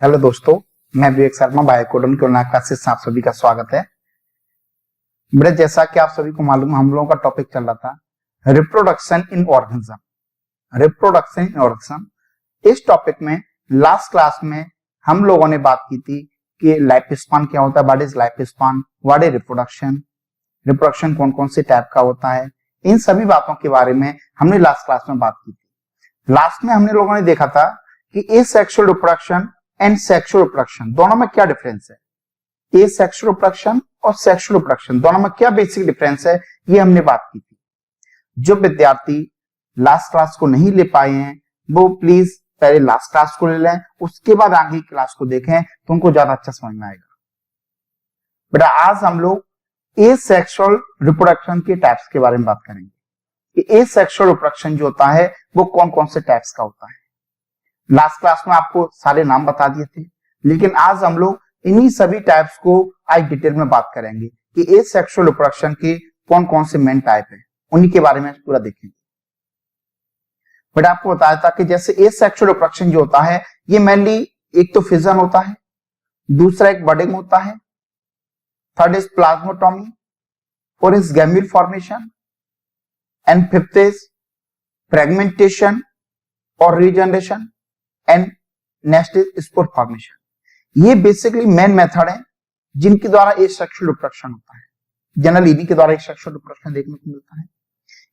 Hello दोस्तों, मैं विवेक शर्मा बायोकोडम के ऑनलाइन क्लासेस में आप सभी का स्वागत है। मेरे जैसा कि आप सभी को मालूम, हम लोगों का टॉपिक चल रहा था reproduction in organism. Reproduction in organism इस टॉपिक में लास्ट क्लास में हम लोगों ने बात की थी कि लाइफ स्पान क्या होता है, what is life span, what is reproduction, reproduction कौन कौन से टाइप का होता है, इन सभी बातों के बारे में हमने लास्ट क्लास में बात की थी। लास्ट में हमने लोगों ने देखा था कि asexual reproduction and sexual reproduction दोनों में क्या डिफरेंस है। एसेक्सुअल रिप्रोडक्शन और सेक्सुअल रिप्रोडक्शन दोनों में क्या बेसिक डिफरेंस है, ये हमने बात की थी। जो विद्यार्थी लास्ट क्लास को नहीं ले पाए हैं वो प्लीज पहले लास्ट क्लास को ले लें, उसके बाद आगे की क्लास को देखें तो उनको ज्यादा अच्छा समझ में आएगा। बेटा आज हम लोग एसेक्सुअल रिप्रोडक्शन के टाइप्स के बारे में बात करेंगे कि एसेक्सुअल रिप्रोडक्शन जो होता है वो कौन कौन से टाइप्स का होता है। लास्ट क्लास में आपको सारे नाम बता दिए थे, लेकिन आज हम लोग इन्हीं सभी टाइप्स को आज डिटेल में बात करेंगे कि एसेक्सुअल रिप्रोडक्शन के कौन कौन से मेन टाइप है, उन्हीं के बारे में पूरा देखेंगे। बट आपको बताया था कि जैसे एसेक्सुअल रिप्रोडक्शन जो होता है ये मेनली एक तो फिजन होता है, दूसरा एक बडिंग होता है, third is plasmotomy, fourth is gemmule formation and fifth is fragmentation और regeneration and next is spore formation. ये बेसिकली मेन मेथड है जिनके द्वारा एसेक्सुअल रिप्रोडक्शन होता है। जनरली इन्हीं के द्वारा एसेक्सुअल रिप्रोडक्शन देखने को मिलता है।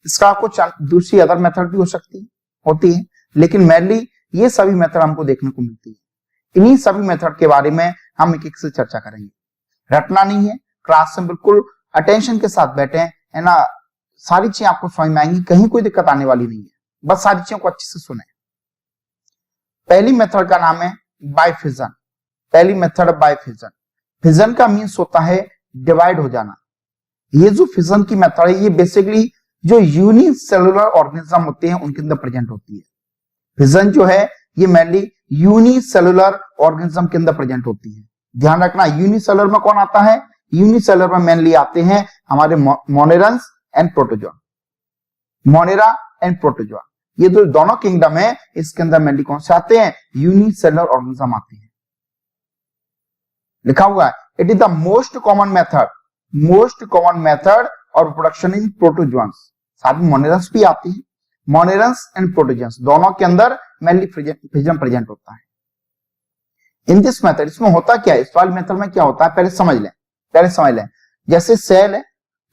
इसका कुछ दूसरी अदर मेथड भी होती है, लेकिन मेनली ये सभी मेथड हमको देखने को मिलती है। इन्हीं सभी मेथड के बारे में हम एक एक से चर्चा करेंगे। रटना नहीं है, क्लास में बिल्कुल अटेंशन के साथ बैठे है ना, सारी चीजें आपको समझ में आएंगी, कहीं कोई दिक्कत आने वाली नहीं है, बस सारी चीजों को अच्छे से सुने। पहली मेथड का नाम है बाइफिजन। पहली मेथड बाइफिजन। फिजन का मीन्स होता है डिवाइड हो जाना। ये जो फिजन की मेथड है ये बेसिकली जो यूनिसेलुलर ऑर्गेनिज्म होते हैं उनके अंदर प्रेजेंट होती है। फिजन जो है ये मेनली यूनिसेलुलर ऑर्गेनिज्म के अंदर प्रेजेंट होती है। ध्यान रखना, यूनिसेलुलर में कौन आता है, यूनिसेलुलर में मेनली आते हैं हमारे monerans and protozoa. Monera and protozoa ये जो दोनों किंगडम है इसके अंदर मेनली कौन से आते हैं, यूनिसेलुलर ऑर्गेनिज्म आते हैं। लिखा हुआ है it is the most common method और प्रोडक्शन इन प्रोटोजोन्स। साथ में मोनेरन्स भी आते हैं। मोनेरन्स एंड प्रोटोजोन्स दोनों के अंदर मेनली फिजन प्रेजेंट होता है। इन दिस मेथड, इसमें होता क्या है, इस वाले मेथड में क्या होता है पहले समझ लें। जैसे सेल है,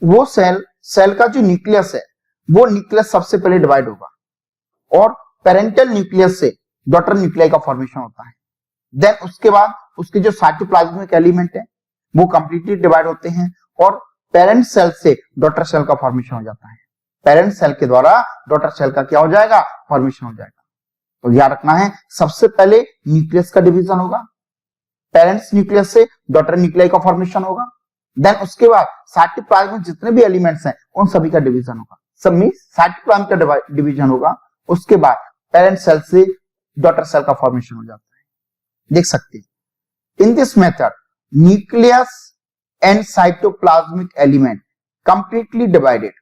वो सेल का जो न्यूक्लियस है वो न्यूक्लियस सबसे पहले डिवाइड होगा और पेरेंटल न्यूक्लियस से डॉटर न्यूक्लियाई का फॉर्मेशन होता है। देन उसके बाद उसके जो साइटोप्लाज्मिक एलिमेंट है वो कंप्लीटली डिवाइड होते हैं और पेरेंट सेल से डॉटर सेल का फॉर्मेशन हो जाता है। पेरेंट सेल के द्वारा डॉटर सेल का क्या हो जाएगा, फॉर्मेशन हो जाएगा। तो याद रखना है सबसे पहले न्यूक्लियस का डिवीजन होगा, पेरेंट्स न्यूक्लियस से डॉटर न्यूक्लियाई का फॉर्मेशन होगा, देन उसके बाद साइटोप्लाज्म में जितने भी एलिमेंट्स हैं उन सभी का डिवीजन होगा, सब में साइटोप्लाज्म का डिवीजन होगा। उसके बाद पेरेंट सेल से डॉटर सेल का फॉर्मेशन हो जाता है। देख सकते हैं in this method nucleus and cytoplasmic element completely divided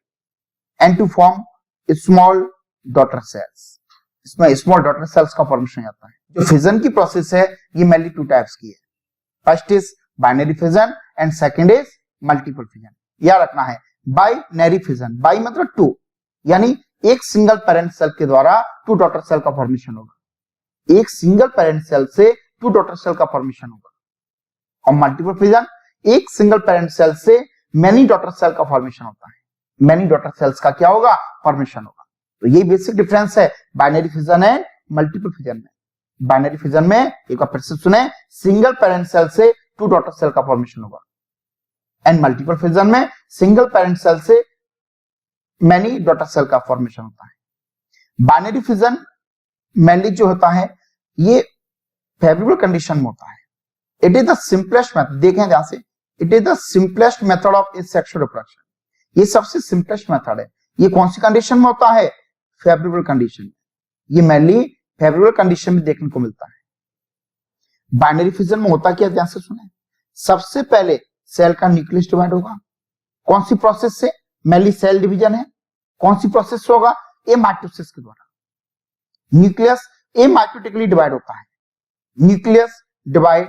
and to form small daughter cells. इसमें स्मॉल डॉटर सेल्स का फॉर्मेशन आता है। जो फिजन की प्रोसेस है ये मेनली टू टाइप्स की है। First is binary fission and second is multiple fission. याद रखना है बाइनरी फिजन, बाई मतलब टू, यानी एक सिंगल पेरेंट सेल के द्वारा टू डॉटर सेल का फॉर्मेशन होगा। एक सिंगल पेरेंट सेल से टू डॉटर सेल का फॉर्मेशन होगा। और मल्टीपल फिजन एक सिंगल पेरेंट सेल से मेनी डॉटर सेल का फॉर्मेशन होता है। मेनी डॉटर सेल्स का क्या होगा, फॉर्मेशन होगा। तो ये बेसिक डिफरेंस है binary fission and multiple fission में। बाइनरी फिजन में एक बार फिर से सुने, सिंगल पेरेंट सेल से टू डॉटर सेल का फॉर्मेशन होगा एंड मल्टीपल फिजन में सिंगल पेरेंट सेल से मेनी डॉटर सेल का फॉर्मेशन होता है। बाइनरी फिजन मेनली जो होता है ये फेवरेबल कंडीशन में होता है। It is the simplest method, देखें ध्यान से, it is the simplest method of asexual reproduction. ये सबसे सिंपलेस्ट मेथड है। ये कौन सी कंडीशन में होता है, फेवरेबल कंडीशन में। ये मेनली फेवरेबल कंडीशन में देखने को मिलता है। बाइनरी फिजन में होता क्या, ध्यान से सुने, सबसे पहले सेल का न्यूक्लियस डिवाइड होगा। कौन सी प्रोसेस से, मेनली सेल डिवीजन है। कौन सी प्रोसेस से होगा, एमाइटोसिस के द्वारा। न्यूक्लियस एमाइटोटिकली डिवाइड होता है। Nucleus divide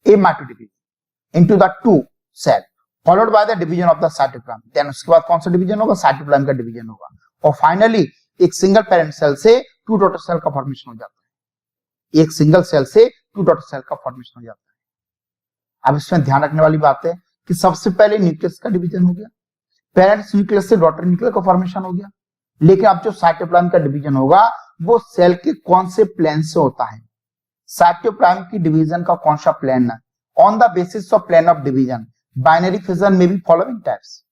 a mitotic into the two cell followed by the division of the cytoplasm, then उसके बाद कौन सा डिवीजन होगा, साइटोप्लाज्म का डिवीजन होगा, और फाइनली एक सिंगल पेरेंट सेल से टू डॉटर सेल का फॉर्मेशन हो जाता है, एक सिंगल सेल से टू डॉटर सेल का फॉर्मेशन हो जाता है। अब इसमें ध्यान रखने वाली बात है कि सबसे पहले न्यूक्लियस का डिवीजन हो गया, पेरेंट्स न्यूक्लियस से डॉटर न्यूक्लियस का फॉर्मेशन हो गया, लेकिन अब जो साइटोप्लाज्म का डिवीजन होगा वो सेल के कौन से प्लेन से होता है, साइटोप्लाज्म की डिवीजन का कौन सा प्लेन है, on the basis of plane of division binary fission में भी फॉलोइंग टाइप्स,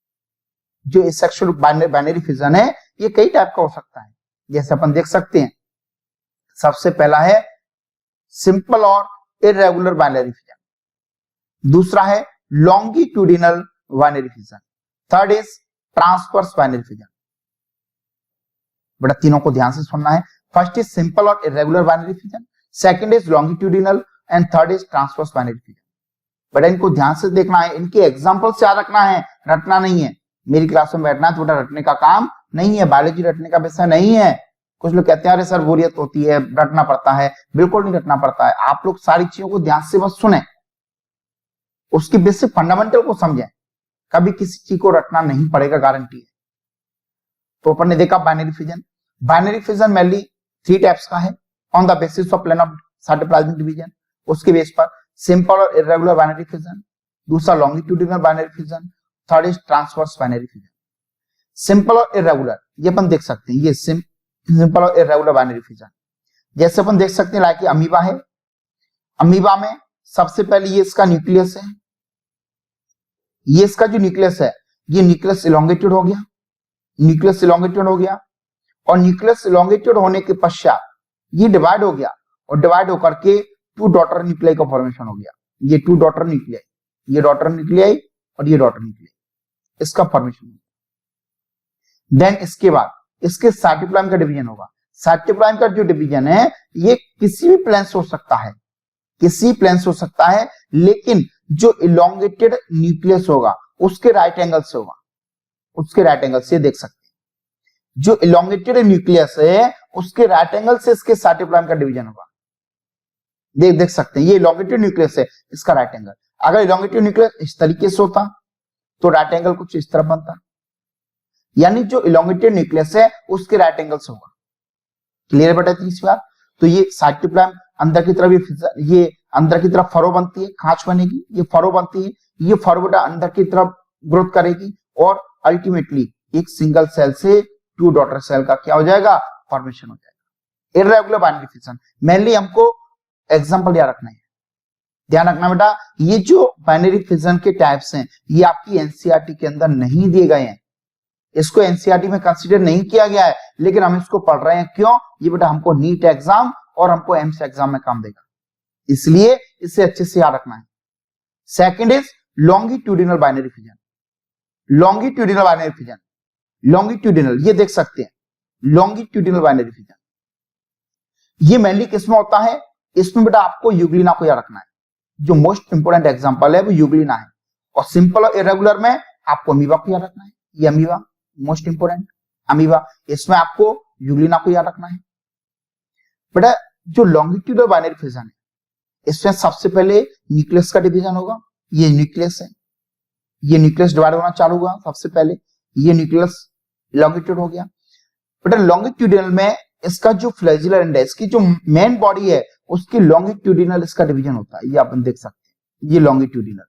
जो एसेक्सुअल बाइनरी फिजन है ये कई टाइप का हो सकता है, जैसे अपन देख सकते हैं। सबसे पहला है सिंपल और इरेगुलर बाइनरी फिजन, दूसरा है longitudinal binary fission, third is transverse binary fission. बेटा तीनों को ध्यान से सुनना है, फर्स्ट इज सिंपल और irregular binary fission, second is longitudinal and third is transverse binary fission. बेटा इनको ध्यान से देखना है, इनके एग्जांपल से याद रखना है, रटना नहीं है। मेरी क्लास में बैठना है तो बेटा रटने का काम नहीं है, बायोलॉजी रटने का विषय नहीं है। कुछ लोग कहते हैं अरे सर बोरियत होती है, रटना पड़ता है, बिल्कुल नहीं रटना पड़ता है। आप लोग सारी चीजों को ध्यान से बस सुने, उसकी बेसिक फंडामेंटल को समझें, कभी किसी चीज को रटना नहीं पड़ेगा, गारंटी है। तो अपन ने देखा binary fission, binary fission mainly three types का है, on the basis of plane of cytoplasmic division, उसके बेस पर सिंपल और इरेगुलर बाइनरी फिजन, दूसरा longitudinal binary fission, third is transverse binary fission. Simple और इरेगुलर ये अपन देख सकते हैं, ये सिंपल और इरेगुलर बाइनरी फिजन जैसे अपन देख सकते हैं लाइक अमीबा है, अमीबा में सबसे पहले ये इसका न्यूक्लियस है, ये इसका जो न्यूक्लियस है ये न्यूक्लियस इलोंगेटेड हो गया, न्यूक्लियस इलोंगेटेड हो गया, और न्यूक्लियस इलोंगेटेड होने के पश्चात ये डिवाइड हो गया, और डिवाइड होकर के टू डॉटर न्यूक्लियाई का फॉर्मेशन हो गया। ये टू डॉटर न्यूक्लियाई, ये डॉटर न्यूक्लियाई और ये डॉटर न्यूक्लियाई, इसका फॉर्मेशन होगा। देन इसके बाद इसके साइटोप्लाज्म का डिवीजन होगा। साइटोप्लाज्म का जो डिवीजन है ये किसी भी प्लेन से हो सकता है, किसी प्लेन से हो सकता है, लेकिन जो इलोंगेटेड न्यूक्लियस होगा उसके राइट एंगल से होगा, उसके राइट एंगल से देख सकते हैं। जो इलोंगेटेड न्यूक्लियस है उसके राइट एंगल से इसके साइटोप्लाज्म का डिवीजन होगा। देख सकते हैं ये इलोंगेटेड न्यूक्लियस है, इसका राइट एंगल। अगर इलोंगेटेड न्यूक्लियस इस तरीके से होता तो राइट एंगल कुछ इस तरह बनता, यानी जो इलोंगेटेड न्यूक्लियस है उसके राइट एंगल से होगा। क्लियर बेटा तीसरी बात? तो ये साइटोप्लाज्म अंदर की तरफ, ये अंदर की तरफ फरो बनती है, खांच बनेगी, ये फरो बनती है, ये फरो बेटा अंदर की तरफ ग्रोथ करेगी, और अल्टीमेटली एक सिंगल सेल से टू डॉटर सेल का क्या हो जाएगा, फॉर्मेशन हो जाएगा। इर्रेगुलर बाइनरी फिजन मेनली हमको एग्जांपल याद रखना है, ध्यान रखना बेटा, ये जो बाइनरी फिजन के टाइप्स हैं ये आपकी एनसीईआरटी के अंदर नहीं दिए गए हैं, इसको एनसीईआरटी में कंसीडर नहीं किया गया है, लेकिन हम इसको पढ़ रहे हैं। क्यों? ये बेटा हमको नीट एग्जाम और हमको एम्स एग्जाम में काम देगा, इसलिए इसे अच्छे से याद रखना है। Second is longitudinal binary fission, longitudinal binary fission, longitudinal ये देख सकते हैं, लॉन्गिट्यूडिनल बाइनरी फिजन ये मेनली किसमें होता है, इसमें बेटा आपको यूग्लिना को याद रखना है, जो मोस्ट इंपोर्टेंट एग्जांपल है वो यूग्लिना है, और सिंपल और इरेगुलर में आपको अमीबा को याद रखना है, ये अमीबा मोस्ट इंपोर्टेंट अमीबा, इसमें आपको यूग्लिना को याद रखना है। बेटा जो लॉन्गिट्यूडल बाइनरी फिजन है इसमें सबसे पहले न्यूक्लियस का डिवीजन होगा, ये न्यूक्लियस है, ये न्यूक्लियस डिवाइड होना चालू हुआ, सबसे पहले ये न्यूक्लियस लॉन्गिट्यूड हो गया। बेटा लॉन्गिट्यूडिनल में इसका जो फ्लैजिलर एंड है, इसकी जो मेन बॉडी है उसकी लॉन्गिट्यूडिनल इसका डिवीजन होता है, ये अपन देख सकते हैं, ये लॉन्गिट्यूडिनल,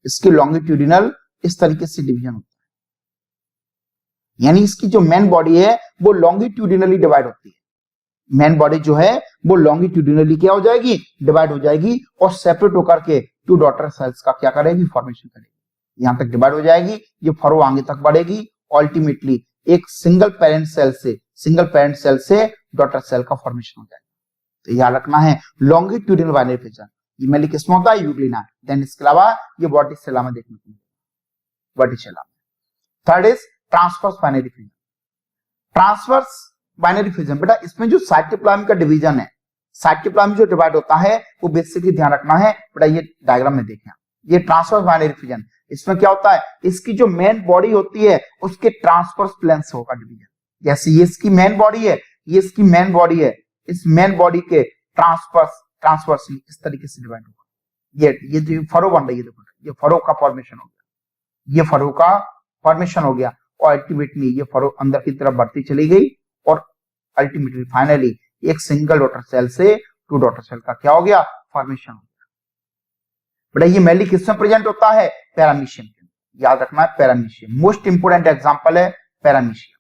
इसकी लॉन्गिट्यूडिनल इस तरीके से डिवीजन होता है, यानी इसकी जो मेन बॉडी है वो लॉन्गिट्यूडिनली डिवाइड होती है, मेन बॉडी जो है वो लॉन्गिट्यूडिनली क्या हो जाएगी, डिवाइड हो जाएगी, और सेपरेट होकर के टू डॉटर सेल्स का क्या करेगी, फॉर्मेशन करेगी, यहां तक डिवाइड हो जाएगी, ये फरो आगे तक बढ़ेगी, अल्टीमेटली एक सिंगल पेरेंट सेल से डॉटर सेल का फॉर्मेशन हो जाएगा। तो याद रखना है लॉन्गिट्यूडिनल बाइनरी फिजन ये मेनली किसमें होता है, यूग्लिना। देन इसके अलावा ये वर्टिसेला में देखने को मिलेगा, वर्टिसेला में। Third is transverse binary fission, transverse binary fission बेटा इसमें जो साइटोप्लाज्म का डिवीजन है, साइटोप्लाज्म जो डिवाइड होता है वो बेसिकली ध्यान रखना है बेटा, ये डायग्राम में देखें, ये ट्रांसवर्स बाइनरी फिजन, इसमें क्या होता है, इसकी जो मेन बॉडी होती है उसके ट्रांसवर्स प्लेन से होगा डिवीजन, जैसे ये इसकी मेन बॉडी है, ये इसकी मेन बॉडी है, इस मेन बॉडी के ट्रांसवर्सली इस तरीके से डिवाइड होगा। ये जो फरो बन रही है, देखो ये फरो का फॉर्मेशन हो गया, ये फरो का फॉर्मेशन हो गया, और अल्टीमेटली ये फरो अंदर की तरफ बढ़ती चली गई, और अल्टीमेटली फाइनली एक सिंगल डॉटर सेल से 2 डॉटर सेल का क्या हो गया, फॉर्मेशन हो गया। बेटा ये मेनली किसमें प्रेजेंट होता है, पैरामीशियम के, याद रखना है पैरामीशियम मोस्ट इंपोर्टेंट एग्जांपल है पैरामीशियम।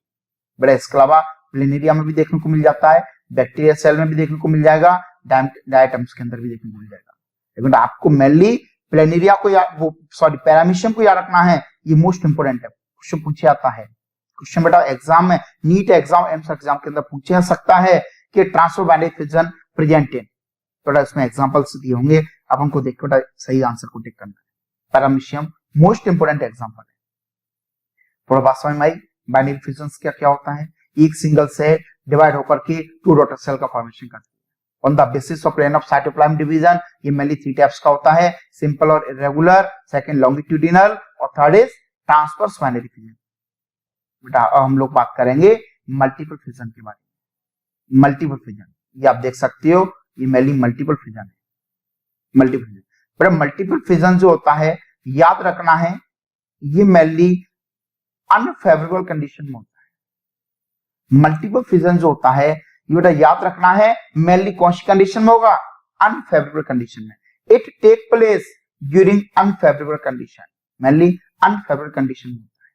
बेटा इसके अलावा प्लेनेरिया में भी देखने को मिल जाता है, बैक्टीरिया सेल में भी देखने को मिल जाएगा, डायटम्स के अंदर भी देखने को मिल जाएगा। लेकिन आपको मेनली प्लेनेरिया को पैरामीशियम को याद रखना है, ये मोस्ट इंपोर्टेंट है, क्वेश्चन पूछे आता है। क्वेश्चन बेटा एग्जाम में, नीट एग्जाम, एम्स एग्जाम के अंदर पूछे जा सकता है कि ट्रांसफर फिजन प्रेजेंट इन, बेटा इसमें एग्जांपल्स दिए होंगे, अब हमको देख बेटा सही आंसर को टिक करना है। पैरामीशियम मोस्ट इंपोर्टेंट एग्जांपल है। थोड़ा बात समझ में आई, बाइनरी फिजन क्या होता है, एक सिंगल सेल डिवाइड होकर के 2 डॉटर सेल का फॉर्मेशन करती है। On the basis of plane of cytoplasm division, ये मेनली 3 टाइप्स का होता है, सिंपल और इरेगुलर, सेकंड लॉन्गिट्यूडिनल, और third is transverse binary fission. बेटा हम लोग बात करेंगे मल्टीपल फिजन के बारे में। मल्टीपल फिजन ये आप देख सकते हो, ये मेनली मल्टीपल फिजन है। मल्टीपल फिजन, बेटा मल्टीपल फिजन जो होता है याद रखना है, ये मेनली अनफेवरेबल कंडीशन में होता है। मल्टीपल फिजन जो होता है ये बेटा याद रखना है मेनली कौन सी कंडीशन में होगा, अनफेवरेबल कंडीशन में। It take place during unfavourable condition, mainly unfavourable condition में होता है।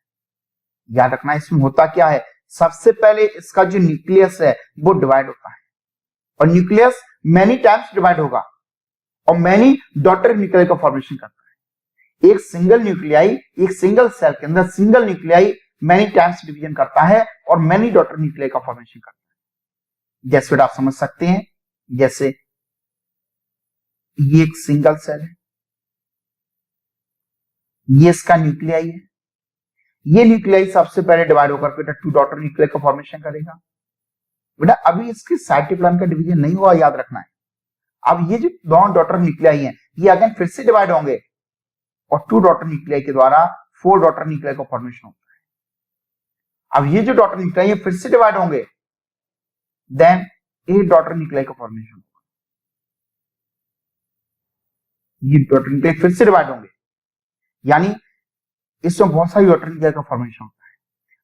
याद रखना इसमें होता क्या है, सबसे पहले इसका जो न्यूक्लियस है वो डिवाइड होता है, और न्यूक्लियस मेनी टाइम्स डिवाइड होगा, और मेनी डॉटर न्यूक्लियाई का फॉर्मेशन करता है। एक सिंगल न्यूक्लियाई, एक सिंगल सेल के अंदर single nuclei many times division करता है और मेनी डॉटर न्यूक्लियाई का फॉर्मेशन करता है। जैसे आप समझ सकते हैं, जैसे ये एक सिंगल सेल है, ये इसका न्यूक्लियाई है, ये न्यूक्लियाई सबसे पहले डिवाइड होकर बेटा 2 डॉटर न्यूक्लियाई का फॉर्मेशन करेगा। बेटा अभी इसके साइटोप्लाज्म का डिवीजन नहीं हुआ, याद रखना है। अब ये जो दोनों डॉटर न्यूक्लियाई हैं ये अगेन फिर से डिवाइड होंगे, और 2 डॉटर न्यूक्लियाई के द्वारा 4 डॉटर न्यूक्लियाई का फॉर्मेशन होता है। अब ये जो डॉटर न्यूक्लियाई है फिर से डिवाइड होंगे, देन 8 डॉटर न्यूक्लियाई का फॉर्मेशन होगा। ये डॉटर न्यूक्लियाई फिर से डिवाइड होंगे, यानी इसमें बहुत सारी डॉटर न्यूक्लियाई का फॉर्मेशन होता है।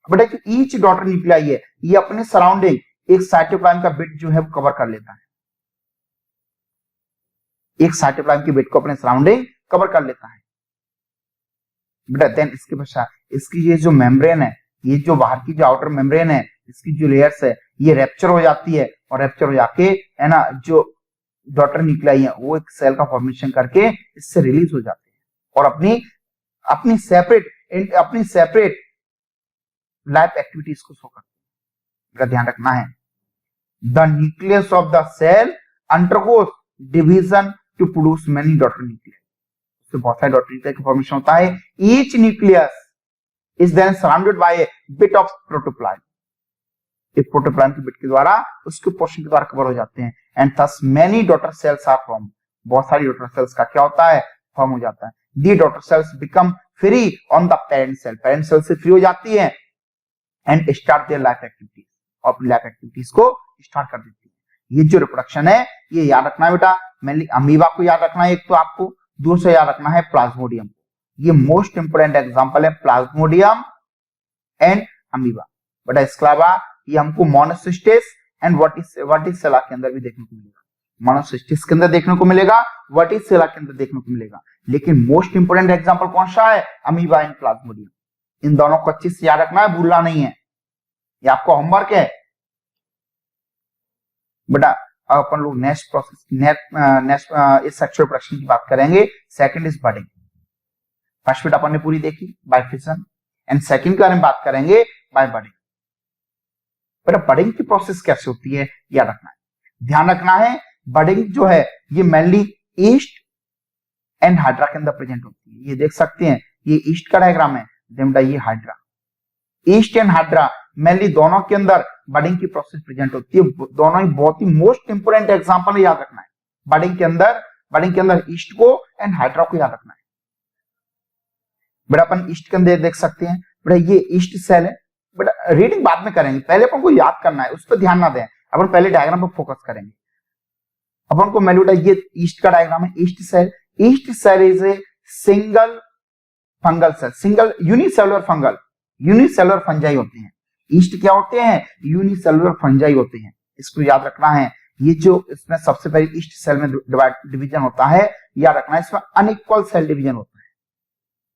बेटा जो ईच डॉटर न्यूक्लियाई है ये अपने सराउंडिंग एक साइटोप्लाज्म का बिट जो है वो कवर कर लेता है, एक साइटोप्लाज्म की बिट को अपने सराउंडिंग कवर कर लेता है। बेटा देन इसके पश्चात इसकी ये जो मेम्ब्रेन है, ये जो बाहर की जो आउटर मेम्ब्रेन है, इसकी जो लेयर्स है ये रैप्चर हो जाती है, और रैप्चर हो जाके है ना जो डॉटर न्यूक्लियाई है वो एक सेल का फॉर्मेशन करके इससे रिलीज हो जाते हैं, और अपनी सेपरेट लाइफ एक्टिविटीज को शो करते हैं। ध्यान रखना है, the nucleus of the cell undergoes division to produce many daughter nuclei. उससे बहुत सारे डॉटर न्यूक्लियाई का फॉर्मेशन होता है। Each nucleus is then surrounded by a bit of protoplasm, एक प्रोटोप्लाज्म की बिट के द्वारा उसके पोर्शन के द्वारा कवर हो जाते हैं, and thus many daughter cells are form. बहुत सारी डॉटर सेल्स का क्या होता है, फॉर्म हो जाता है। The daughter cells become free on the parent cell, parent cell से फ्री हो जाती है, and start their life activities, और लाइफ एक्टिविटीज को स्टार्ट कर देती है। ये जो रिप्रोडक्शन है ये याद रखना है बेटा, मेनली अमीबा को याद रखना है एक तो आपको, दूसरा याद रखना है प्लाज्मोडियम। ये मोस्ट इंपोर्टेंट एग्जांपल है प्लाज्मोडियम एंड अमीबा। बेटा इसके अलावा ये हमको मोनोसिस्टिस एंड वर्टिसेला के अंदर भी देखने को मिलेगा, मोनोसिस्टिस के अंदर देखने को मिलेगा, वर्टिसेला के अंदर देखने को मिलेगा। लेकिन मोस्ट इंपोर्टेंट एग्जांपल कौन सा है, अमीबा एंड प्लाज्मोडियम। इन दोनों को अच्छे से याद रखना है, भूलना नहीं है, ये आपको होमवर्क है। बेटा अपन लोग नेक्स्ट प्रोसेस इस सेक्सुअल रिप्रोडक्शन की बात करेंगे। Second is budding. First bit अपन ने पूरी देखी बाय फिजन, एंड सेकंड के बारे में बात करेंगे बाय बडिंग। बेटा बडिंग की प्रोसेस कैसे होती है याद रखना है, ध्यान रखना है। बडिंग जो है ये मेनली ईस्ट एंड हाइड्रा के अंदर प्रेजेंट होती है। ये देख सकते हैं ये ईस्ट का डायग्राम है, बेटा ये hydra. East and hydra mainly दोनों के अंदर बडिंग की प्रोसेस प्रेजेंट होती है। दोनों ही बहुत ही मोस्ट इंपोर्टेंट एग्जांपल है, याद रखना है। बडिंग के अंदर ईस्ट को एंड हाइड्रा को याद रखना है। बेटा अपन ईस्ट के अंदर देख सकते हैं, बेटा ये ईस्ट सेल है। बेटा रीडिंग बाद में करेंगे, पहले अपन को याद करना है, उस पर ध्यान ना दें, अपन पहले डायग्राम पर फोकस करेंगे। अपन को मालूम है ये ईस्ट का डायग्राम है। Yeast cell is a single fungal cell, single unicellular fungal, unicellular fungi होते हैं। ईस्ट क्या होते हैं? यूनिसेलुलर फंजाई होते हैं, इसको याद रखना है। ये जो इसमें सबसे पहले ईस्ट सेल में डिवीजन होता है, याद रखना है, इसमें अनइक्वल सेल डिवीजन होता है,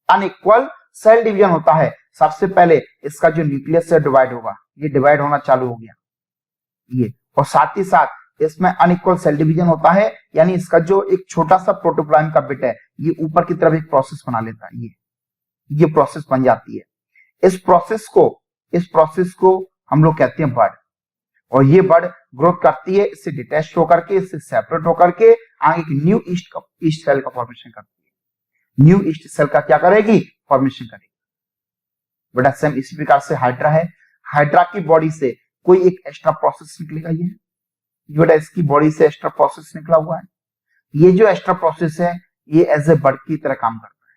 अनइक्वल सेल डिवीजन होता है। सबसे पहले इसका जो न्यूक्लियस से डिवाइड होगा, ये डिवाइड होना चालू हो गया ये, और साथ ही साथ इसमें अनइक्वल सेल डिवीजन होता है, यानी इसका जो एक छोटा सा प्रोटोप्लाज्म का बिट है, ये ऊपर की तरफ एक प्रोसेस बना लेता है, ये प्रोसेस बन जाती है। इस प्रोसेस को हम लोग कहते हैं बड, और ये बड ग्रोथ करती है, इससे डिटैच होकर के, इससे सेपरेट होकर के आगे एक न्यू ईस्ट सेल का फॉर्मेशन करती है। न्यू ईस्ट सेल का क्या करेगी? फॉर्मेशन करेगी। बेटा सेम इसी प्रकार से हाइड्रा है। हाइड्रा की बॉडी से कोई एक एक्स्ट्रा प्रोसेस निकलेगा, ये बेटा इसकी बॉडी से एक्स्ट्रा प्रोसेस निकला हुआ है। ये जो एक्स्ट्रा प्रोसेस है, ये एज ए बड की तरह काम करता है,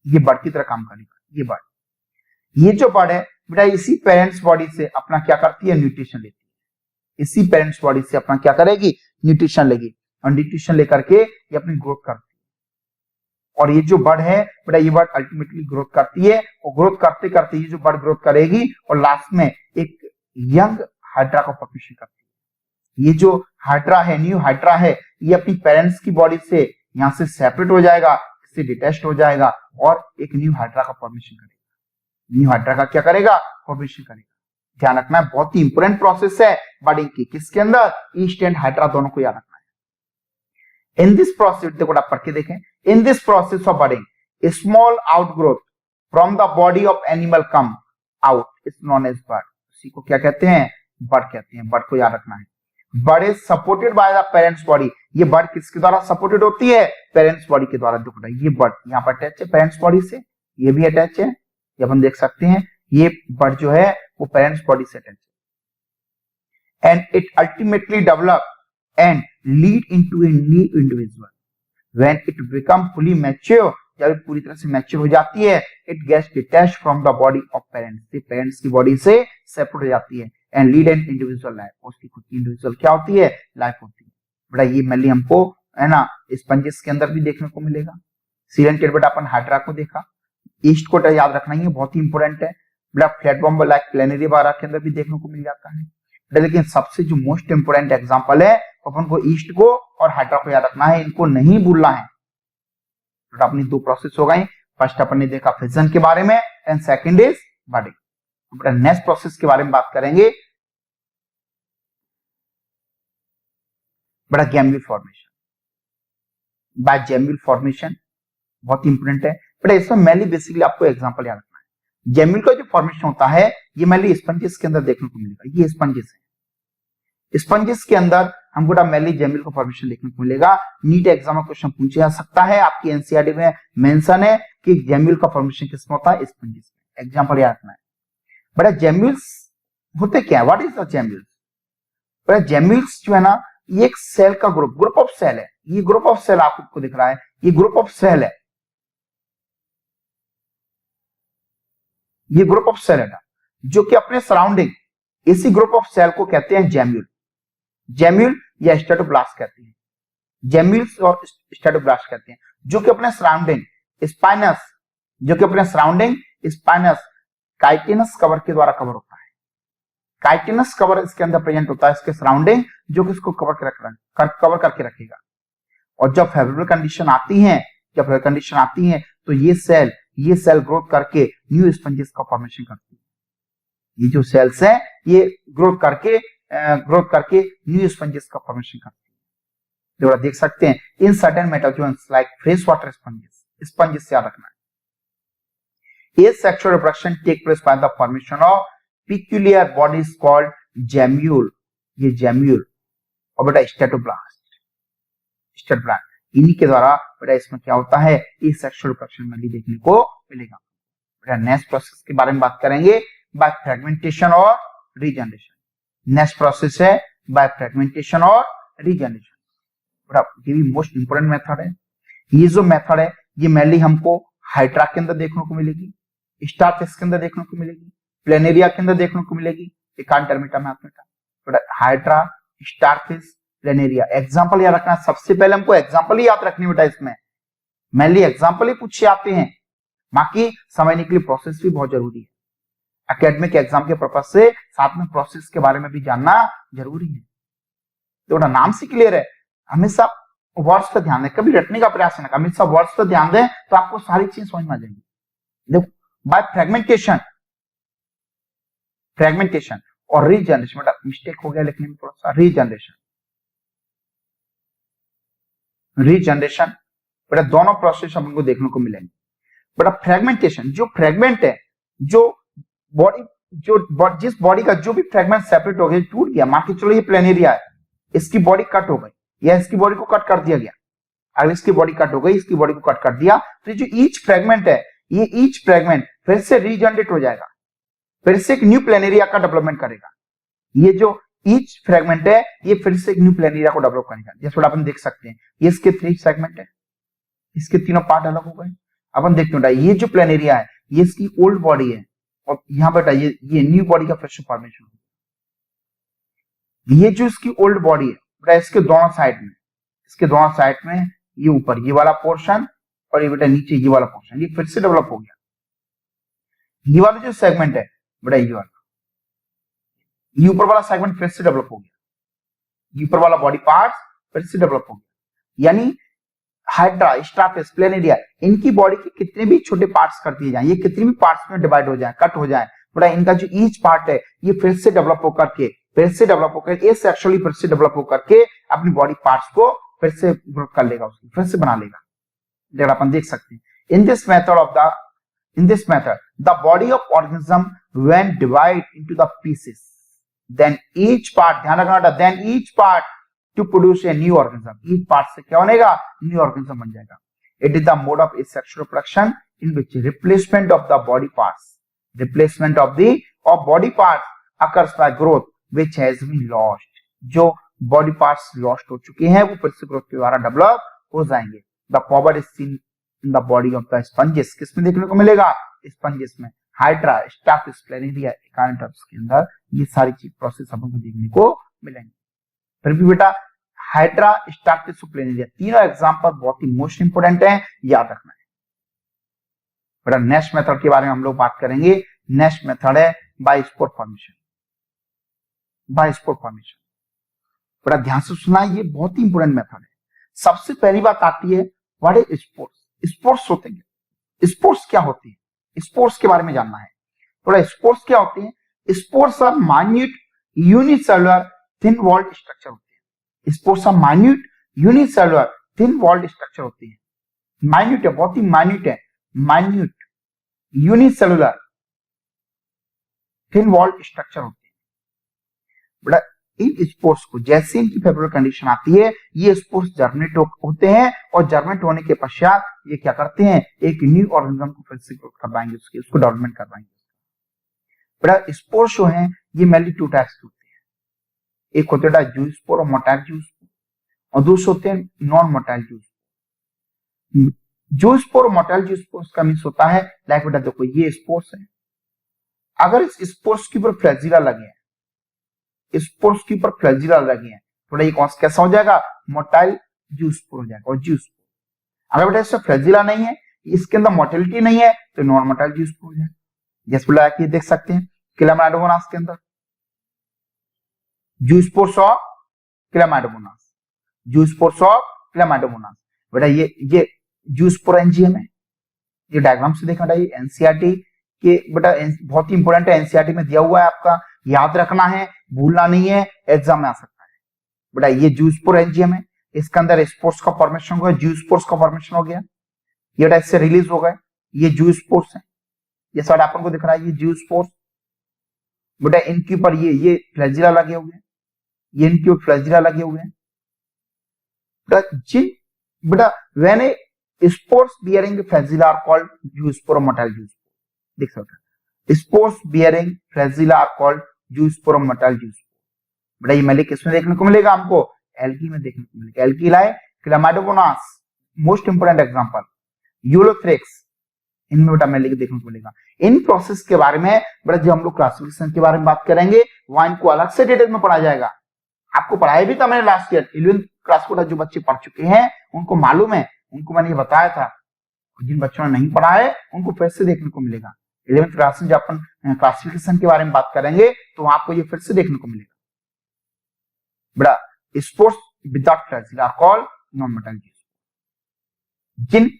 ये बड की तरह काम करेगा। ये जो बड है बेटा, इसी पेरेंट्स बॉडी से अपना क्या करती है? न्यूट्रिशन लेती है। इसी पेरेंट्स बॉडी से अपना क्या करेगी? न्यूट्रिशन लेगी, और न्यूट्रिशन लेकर के ये अपनी ग्रोथ करती है। और ये जो बड है बेटा, ये बड अल्टीमेटली ग्रोथ करती है, और ग्रोथ करते करते ये जो बड ग्रोथ करेगी, और लास्ट में एक यंग हाइड्रा का फॉर्मेशन करती है। ये जो हाइड्रा है, न्यू हाइड्रा है, ये अपनी पेरेंट्स की बॉडी से यहां से सेपरेट हो जाएगा, इससे डिटैच हो जाएगा, और एक न्यू हाइड्रा का फॉर्मेशन करेगा। न्यू हाइड्रा का क्या करेगा? फॉर्मेशन करेगा। ध्यान रखना है, बहुत ही इंपोर्टेंट प्रोसेस है बडिंग की। किसके अंदर? ईस्ट एंड हाइड्रा दोनों को याद रखना है। इन दिस प्रोसेस, देखो आप पढ़ के देखें, in this process of budding small outgrowth from the body of animal come out is known as bud. इसी को क्या कहते हैं? बड कहते हैं। बड को याद रखना है। Bud is supported by the parents body. ये बड किसके द्वारा सपोर्टेड होती है? पेरेंट्स बॉडी के द्वारा। देखो ये बड यहाँ पर अटैच है पेरेंट्स बॉडी से, ये भी अटैच है, ये अपन देख सकते हैं। ये बड जो है वो पेरेंट्स बॉडी से अटैच है, and it ultimately develop and lead into a new individual when it become fully mature. जब पूरी तरह से मैच्योर हो जाती है, it gets detached from the body of parents. Parents की बॉडी से सेपरेट हो जाती है, and lead an individual life. उसकी खुद की इंडिविजुअल क्या होती है? लाइफ होती है। बेटा ये मेनली हमको है ना स्पंजेस के अंदर भी देखने को मिलेगा। सीलेंटेड बेटा अपन हाइड्रा को देखा, ईस्ट को याद रखना ही है, बहुत ही इंपोर्टेंट है। बेटा फ्लैट बॉम्ब लाइक प्लेनरी बारा के अंदर भी देखने को मिल जाता है। लेकिन सबसे जो मोस्ट इंपोर्टेंट एग्जांपल है, अपन को ईस्ट को और हाइड्रा को याद रखना है, इनको नहीं भूलना है। तो अपनी दो प्रोसेस हो गई। फर्स्ट अपन ने देखा फिजन के बारे में, एंड सेकंड इज बडिंग। बेटा नेक्स्ट प्रोसेस के बारे में बात करेंगे, बेटा गैम्यूल फॉर्मेशन। बाय गैम्यूल फॉर्मेशन बहुत इंपोर्टेंट है बेटा। इसमें मेनली बेसिकली आपको एग्जांपल याद रखना है। गैम्यूल का जो फॉर्मेशन होता है, ये मेनली स्पंजेस के अंदर देखने को मिलेगा। ये स्पंजेस है, स्पंजेस के अंदर हमको मेनली गैम्यूल का फॉर्मेशन देखने को मिलेगा। नीट एग्जाम में क्वेश्चन पूछा जा सकता है, आपकी एनसीईआरटी में मेंशन है कि गैम्यूल का फॉर्मेशन किसमें होता है? स्पंजेस में। एग्जांपल याद रखना है बेटा। गैम्यूल्स होते क्या है? What is the gemmules? बेटा गैम्यूल्स जो है ना, ये एक सेल का ग्रुप ऑफ सेल है। ये ग्रुप ऑफ सेल आपको दिख रहा है, ये ग्रुप ऑफ सेल है, ये ग्रुप ऑफ सेल है जो कि अपने सराउंडिंग, इसी ग्रुप ऑफ सेल को कहते हैं गैम्यूल। गैम्यूल या स्टेटोब्लास्ट कहते हैं, गैम्यूल्स और स्टेटोब्लास्ट कहते हैं, जो कि अपने सराउंडिंग स्पाइनस, जो कि अपने सराउंडिंग स्पाइनस काइटिनस कवर के द्वारा कवर होता है। काइटिनस कवर इसके अंदर प्रेजेंट होता है, इसके सराउंडिंग, जो कि इसको कवर करके रखेगा। और जब फेवरेबल कंडीशन आती है, तो ये सेल ग्रोथ करके न्यू स्पंजेस का फॉर्मेशन करती है। ये जो सेल्स है, ये ग्रोथ करके न्यू स्पंजेस का फॉर्मेशन करती है। जो देख सकते हैं, in certain metazoans like fresh water sponges से याद रखना है। Asexual reproduction take place by the formation of peculiar bodies called gemmule। ये gemmule और बेटा स्टेटोब्लास्ट, इन्हीं के द्वारा बेटा इसमें क्या होता है? asexual reproduction में भी देखने को मिलेगा। बेटा नेक्स्ट प्रोसेस के बारे में बात करेंगे, बाय फ्रेगमेंटेशन और रीजनरेशन। नेक्स्ट प्रोसेस है बाय फ्रेगमेंटेशन और रीजनरेशन। बेटा ये भी मोस्ट इंपोर्टेंट मेथड है। ये जो मेथड है, ये मेनली हमको हाइड्रा के अंदर देखने को मिलेगी, स्टारफिश के अंदर देखने को मिलेगी, प्लेनेरिया के अंदर देखने को मिलेगी, एकांटरमेटा में हाइड्रा, स्टारफिश, प्लेनेरिया। एग्जाम्पल याद रखना, सबसे पहले हमको एग्जाम्पल ही याद रखनी बेटा, इसमें मेनली एग्जाम्पल ही पूछे आते हैं, बाकी समझने के लिए प्रोसेस भी बहुत जरूरी है। एकेडमिक एग्जाम के पर्पज से साथ में प्रोसेस के बारे में भी जानना जरूरी है। तो बेटा नाम से क्लियर है, हमेशा वर्ड्स पर ध्यान दें, कभी रटने का प्रयास न करें, हमेशा वर्ड्स पर ध्यान दें तो आपको सारी चीज समझ में आ जाएगी। देखो बाय फ्रेगमेंटेशन, फ्रेगमेंटेशन और रीजनरेशन, बेटा मिस्टेक हो गया लिखने में थोड़ा सा, रीजनरेशन, रीजनरेशन बेटा दोनों प्रोसेस हमको देखने को मिलेंगे। बेटा फ्रेगमेंटेशन, जो फ्रेगमेंट है, जो बॉडी, जिस बॉडी का जो भी फ्रेगमेंट सेपरेट हो गया, टूट गया, मान के चलो ये प्लेनेरिया है, इसकी बॉडी कट हो गई या इसकी बॉडी को कट कर दिया गया, अगर इसकी बॉडी कट हो गई, इसकी बॉडी को कट कर दिया, तो जो ईच फ्रेगमेंट है, ये ईच फ्रेगमेंट फिर से रीजनरेट हो जाएगा, फिर से एक न्यू प्लेनेरिया का डेवलपमेंट करेगा। ये जो ईच फ्रेगमेंट है, ये फिर से एक न्यू प्लेनेरिया को डेवलप करेगा। जैसे अपन देख सकते हैं, ये इसके 3 सेगमेंट है, इसके तीनों पार्ट अलग हो गए। अपन देखते हैं ये जो प्लेनेरिया है, ये इसकी ओल्ड बॉडी है, और यहां बेटा ये न्यू बॉडी का फ्रेश फॉर्मेशन हो। ये जो इसकी ओल्ड बॉडी है बेटा, इसके दोनों साइड में, इसके दोनों साइड में ये ऊपर ये वाला पोर्शन और ये बेटा नीचे ये वाला पोर्शन, ये फिर से डेवलप हो गया। ये वाला जो सेगमेंट है बेटा, ये वाला, ये ऊपर वाला सेगमेंट फिर से डेवलप हो गया, ये ऊपर वाला बॉडी पार्ट फिर से डेवलप हो गया। यानी हाइड्रा, स्टार्फिश, प्लेनेरिया, इनकी बॉडी के कितने भी छोटे पार्ट्स कर दिए जाए, ये कितने भी पार्ट्स में डिवाइड हो जाए, कट हो जाए, बेटा इनका जो ईच पार्ट है ये फिर से डेवलप होकर के, फिर से डेवलप होकर, ये सेक्सुअली फिर से डेवलप होकर के अपनी बॉडी पार्ट्स को फिर से ग्रोथ कर लेगा, उसको फिर से बना लेगा। जैसा अपन देख सकते हैं, in this method the body of organism when divide into the pieces, then each part, ध्यान रखना बेटा, then each part to produce a new organism, each part से क्या बनेगा, न्यू ऑर्गेनिज्म बन जाएगा। It is the mode of asexual reproduction in which replacement of the body parts, replacement of body parts occurs by growth which has been lost, जो body parts lost हो चुके हैं वो फिर से ग्रोथ के द्वारा डेवलप हो जाएंगे। The forward is seen in the body of the sponges, किसमें देखने को मिलेगा, स्पंजेस में, हाइड्रा, स्टार्फिश, प्लेनेरिया, एकाइनोटर्प्स के अंदर ये सारी चीज प्रोसेस अपन को देखने को मिलेंगे। फिर भी बेटा हाइड्रा, स्टार्फिश और प्लेनेरिया तीनों एग्जांपल बहुत ही मोस्ट इंपोर्टेंट है, याद रखना है। बेटा नेक्स्ट मेथड के बारे में हम लोग बात करेंगे। नेक्स्ट मेथड है by spore formation, by spore formation. बड़ा ध्यान से सुना, ये बहुत ही इंपोर्टेंट मेथड है। सबसे पहली बात आती है व्हाट इज स्पोर्स। स्पोर्स होते हैं, स्पोर्स क्या होती है, स्पोर्स के बारे में जानना है। थोड़ा स्पोर्स क्या होते हैं, spores are minute unicellular thin walled structure होते हैं। Spores are minute unicellular thin walled structure होते हैं। माइन्यूट है, बहुत ही माइन्यूट है, minute unicellular thin walled structure होते हैं। बड़ा इन स्पोर्स को जैसे इनकी फेवरेबल कंडीशन आती है, ये स्पोर्स जर्मिनेट होते हैं और जर्मिनेट होने के पश्चात ये क्या करते हैं, एक न्यू ऑर्गेनिज्म को फिर से ग्रोथ करवाएंगे, उसको डेवलपमेंट करवाएंगे। बड़ा स्पोर्स जो हैं ये मेनली 2 टाइप्स के होते हैं, एक होते हैं जूस्पोर और मोटाइल जूस्पोर, और दूसरे होते हैं नॉन मोटाइल जूस्पोर। जूस्पोर और मोटाइल जूस्पोर का मींस होता है लाइक बेटा देखो ये स्पोर्स है, अगर इस स्पोर्स के ऊपर फ्लैजिला लगे हैं, स्पोर्स के ऊपर फ्लैजिला लगे हैं, थोड़ा ये कैसा हो जाएगा, मोटाइल जूस्पोर हो जाएगा। और जूस्पोर अगर बेटा इसमें फ्लैजिला नहीं है, इसके अंदर मोटिलिटी नहीं है, तो नॉन मोटाइल जूस्पोर हो जाएगा। जैसे बोला कि देख सकते हैं क्लेमाइडोमोनास के अंदर zoospores of Chlamydomonas, zoospores of Chlamydomonas. बेटा ये जूस्पोरेंजियम है, ये डायग्राम से देखना चाहिए, एनसीईआरटी के बेटा बहुत ही इंपोर्टेंट है, एनसीईआरटी में दिया हुआ है, आपका याद रखना है, भूलना नहीं है, एग्जाम में आ सकता है। बेटा ये जूस्पोरेंजियम है, इसके अंदर स्पोर्स का फॉर्मेशन हो गया, जूस्पोर्स का फॉर्मेशन हो गया, ये बेटा इससे रिलीज हो गए, ये जूस्पोर्स है, ये साइड अपन को दिख रहा है, ये जूस्पोर्स। बेटा इनके ऊपर ये फ्लैजिला लगे हुए हैं, ये इनके ऊपर फ्लैजिला लगे हुए हैं। बेटा when a spores bearing flagella are called zoospore और मोटाइल जूस्पोर, देख सकते हैं spores bearing flagella are called zoospore और मोटाइल जूस्पोर। बेटा ये मेनली किसमें देखने को मिलेगा, हमको एल्गी में देखने को मिलेगा। एल्गी लाए क्लेमाइडोमोनास, मोस्ट इंपोर्टेंट एग्जांपल, यूलोथ्रेक्स, इनमें बेटा मेनली देखने को मिलेगा। इन प्रोसेस के बारे में बेटा जब हम लोग क्लासिफिकेशन के बारे में बात करेंगे वहां इनको अलग से डिटेल में पढ़ा जाएगा, आपको पढ़ाया भी था मैंने लास्ट ईयर 11th क्लास को जो बच्चे पढ़ चुके हैं उनको मालूम है, उनको मैंने ये बताया था। जिन बच्चों ने नहीं पढ़ा है उनको फिर से देखने को मिलेगा। 11th क्लास में जब अपन क्लासिफिकेशन के बारे में बात करेंगे तो आपको ये फिर से देखने को मिलेगा। बड़ा spores without flagella are called non motility. जिन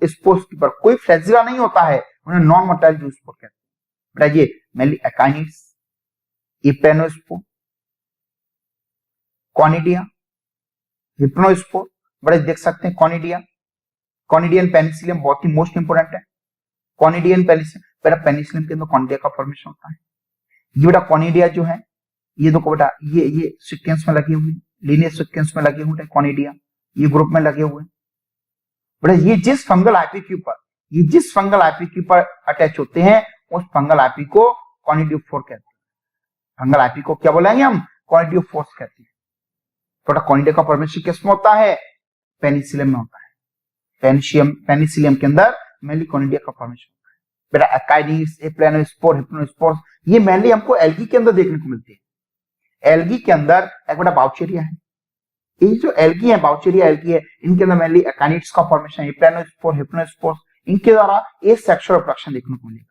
स्पोर्ट्स के ऊपर कोई फ्लैजिला नहीं होता है उन्हें नॉन मोर्टालिटी स्पोर्ट कहते हैं। बेटा ये मेनली एकाइनिड्स, इप्रेनोस्पोर, कॉनिडिया, हिप्नोस्पोर। बड़े देख सकते हैं कॉनिडिया, कॉनिडियन पेनिसिलियम बहुत ही मोस्ट इंपोर्टेंट है। कॉनिडियन पेनिसिलियम, बेटा पेनिसिलियम के अंदर कॉनिडिया का फॉर्मेशन होता है। ये बेटा कॉनिडिया जो है ये देखो बेटा ये सीक्वेंस में लगे हुए, लीनियर सीक्वेंस में लगे हुए कॉनिडिया, ये ग्रुप में लगे हुए। बेटा ये जिस फंगल आईपी के ऊपर अटैच होते हैं उस फंगल आईपी को कॉनिडियोफोर कहते हैं। फंगल आईपी को क्या बोलेंगे हम? कॉनिडियोफोर्स कहते हैं। बेटा कॉनिडिया का फॉर्मेशन किसमें होता है? पेनिसिलियम में होता है। पेनिसिलियम के अंदर मेनली कॉनिडिया का फॉर्मेशन होता है। बेटा एकाइनिड्स, इप्रेनोस्पोर, हिप्नोस्पोर ये मेनली हमको एल्गी के अंदर देखने को मिलती है। एल्गी के अंदर एक बेटा बाउचेरिया है। ये जो एल्गी है, बाउचेरिया एल्गी है, इनके अंदर मेनली एकाइनिड्स का फॉर्मेशन, इप्रेनोस्पोर, हिप्नोस्पोर, इनके द्वारा एसेक्सुअल रिप्रोडक्शन देखने को मिलेगा।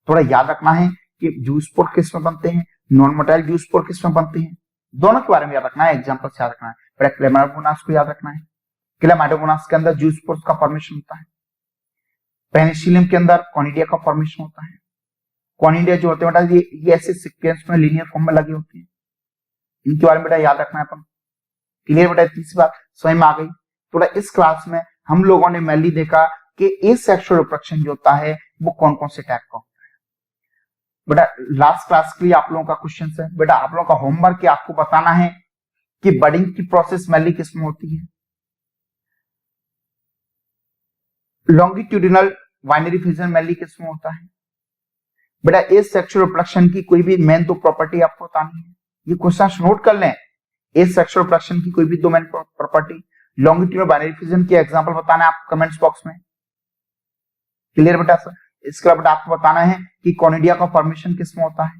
थोड़ा याद रखना है कि जूस्पोर किस में बनते हैं, नॉन मोटाइल जूस्पोर किस में बनते हैं, दोनों के बारे में याद रखना है, एग्जांपल से याद रखना है। बेटा क्लेमाइडोमोनास को याद रखना है। क्लेमाइडोमोनास के अंदर जूस्पोर का फॉर्मेशन होता है। पेनिसिलियम के अंदर कॉनिडिया का फॉर्मेशन होता है। कॉनिडिया जो होते हैं बेटा ये ऐसे सीक्वेंस में लीनियर फॉर्म में लगे होते हैं। इनके बारे में बेटा याद रखना है अपन। क्लियर बेटा? तीसरी बात समझ में आ गई। थोड़ा इस क्लास में हम लोगों ने मेनली देखा कि एसेक्सुअल रिप्रोडक्शन जो होता है वो कौन कौन से टाइप का होता है। बेटा लास्ट क्लास के लिए आप लोगों का क्वेश्चन है, बेटा आप लोगों का होमवर्क है, आपको बताना है कि बडिंग की प्रोसेस मेनली किसमें होती है। लॉन्गिट्यूडिनल बाइनरी फिजन मेनली किसमें होता है। बेटा एसेक्सुअल रिप्रोडक्शन की कोई भी मेन दो प्रॉपर्टी आपको बतानी है। ये क्वेश्चन नोट कर लें। एसेक्सुअल रिप्रोडक्शन की कोई भी दो main property, longitudinal binary fission के एग्जांपल बताना है आपको कमेंट्स बॉक्स में। क्लियर बेटा? सर इसके अलावा आपको बताना है कि कॉनिडिया का फॉर्मेशन किसमें होता है,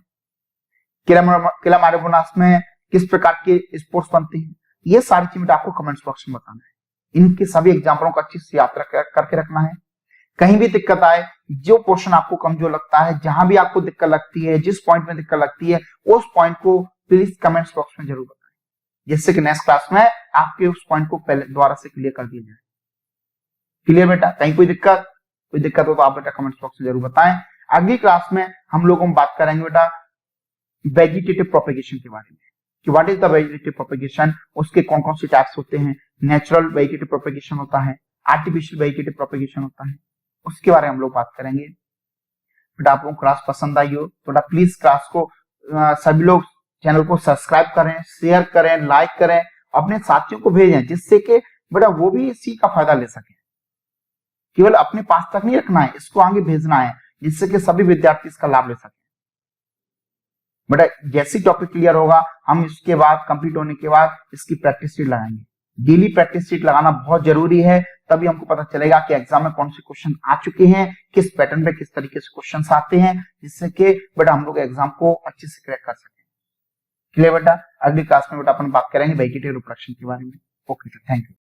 क्लेमाइडोमोनास में किस प्रकार के स्पोर्स बनते हैं। ये सारी चीजें आपको कमेंट्स बॉक्स में बताना है। इनके सभी एग्जांपलों को अच्छी से याद करके रखना है। कहीं भी दिक्कत आए, जो पोर्शन आपको कमजोर लगता है, जहां भी आपको दिक्कत लगती है, जिस पॉइंट में दिक्कत लगती है, उस पॉइंट को प्लीज कमेंट्स बॉक्स में जरूर बताएं, जिससे कि नेक्स्ट क्लास में आपके उस पॉइंट को पहले दोबारा से क्लियर कर दिया जाए। क्लियर बेटा? कहीं कोई दिक्कत हो तो आप बेटा कमेंट्स बॉक्स में जरूर बताएं। अगली क्लास में हम लोग बात करेंगे बेटा वेजिटेटिव प्रोपेगेशन के बारे में कि what is the vegetative propagation, उसके कौन कौन से टाइप्स होते हैं। नेचुरल वेजिटेटिव प्रोपेगेशन होता है, आर्टिफिशियल वेजिटेटिव प्रोपेगेशन होता है, उसके बारे में हम लोग बात करेंगे। बेटा आप लोगों को क्लास पसंद आई हो तो बेटा प्लीज क्लास को सभी लोग चैनल को सब्सक्राइब करें, शेयर करें, लाइक करें, अपने साथियों को भेजें, जिससे कि बेटा वो भी इसी का फायदा ले सके। केवल अपने पास तक नहीं रखना है, इसको आगे भेजना है, जिससे कि सभी विद्यार्थी इसका लाभ ले सके। बेटा जैसे टॉपिक क्लियर होगा हम इसके बाद कंप्लीट होने के बाद इसकी प्रैक्टिस शीट लगाएंगे। डेली प्रैक्टिस शीट लगाना बहुत जरूरी है, तभी हमको पता चलेगा कि एग्जाम में कौन से क्वेश्चन आ चुके हैं, किस पैटर्न पे किस तरीके से क्वेश्चन आते हैं, जिससे कि बेटा हम लोग एग्जाम को अच्छे से क्रैक कर सकें। क्लियर बेटा? अगली क्लास में बेटा अपन बात करेंगे वेजिटेटिव रिप्रोडक्शन के बारे में। Okay, thank you.